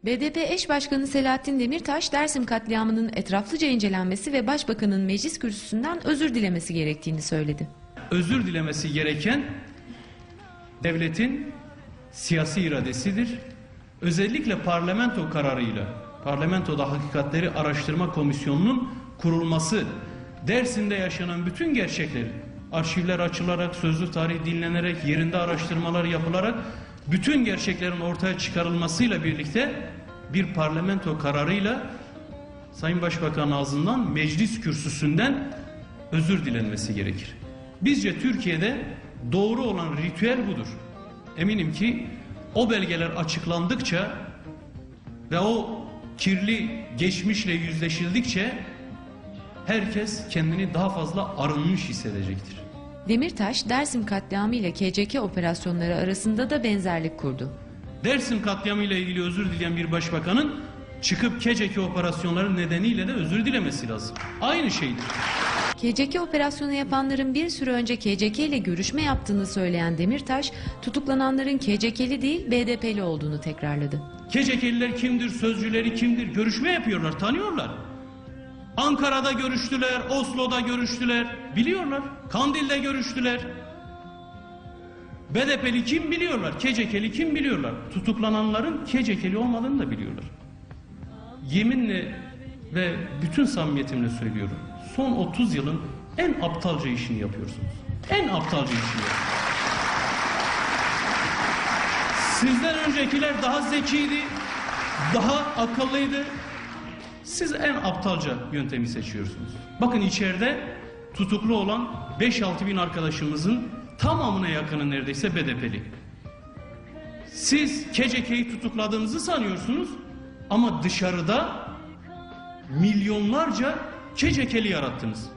BDP eş başkanı Selahattin Demirtaş, Dersim katliamının etraflıca incelenmesi ve Başbakanın meclis kürsüsünden özür dilemesi gerektiğini söyledi. Özür dilemesi gereken devletin siyasi iradesidir. Özellikle parlamento kararıyla, Parlamentoda Hakikatleri Araştırma Komisyonu'nun kurulması, Dersim'de yaşanan bütün gerçekleri, arşivler açılarak, sözlü tarih dinlenerek, yerinde araştırmalar yapılarak, bütün gerçeklerin ortaya çıkarılmasıyla birlikte bir parlamento kararıyla Sayın Başbakan ağzından meclis kürsüsünden özür dilenmesi gerekir. Bizce Türkiye'de doğru olan ritüel budur. Eminim ki o belgeler açıklandıkça ve o kirli geçmişle yüzleşildikçe herkes kendini daha fazla arınmış hissedecektir. Demirtaş, Dersim katliamı ile KCK operasyonları arasında da benzerlik kurdu. Dersim katliamı ile ilgili özür dileyen bir başbakanın çıkıp KCK operasyonları nedeniyle de özür dilemesi lazım. Aynı şeydir. KCK operasyonu yapanların bir süre önce KCK ile görüşme yaptığını söyleyen Demirtaş, tutuklananların KCK'li değil BDP'li olduğunu tekrarladı. KCK'liler kimdir, sözcüleri kimdir? Görüşme yapıyorlar, tanıyorlar. Ankara'da görüştüler, Oslo'da görüştüler, biliyorlar. Kandil'de görüştüler. BDP'li kim biliyorlar, KCK'li kim biliyorlar. Tutuklananların KCK'li olmadığını da biliyorlar. Yeminle ve bütün samimiyetimle söylüyorum. Son 30 yılın en aptalca işini yapıyorsunuz. En aptalca işini yapıyorsunuz. Sizden öncekiler daha zekiydi, daha akıllıydı. Siz en aptalca yöntemi seçiyorsunuz. Bakın içeride tutuklu olan 5-6 bin arkadaşımızın tamamına yakını neredeyse BDP'li. Siz KCK'yi tutukladığınızı sanıyorsunuz ama dışarıda milyonlarca KCK'li yarattınız.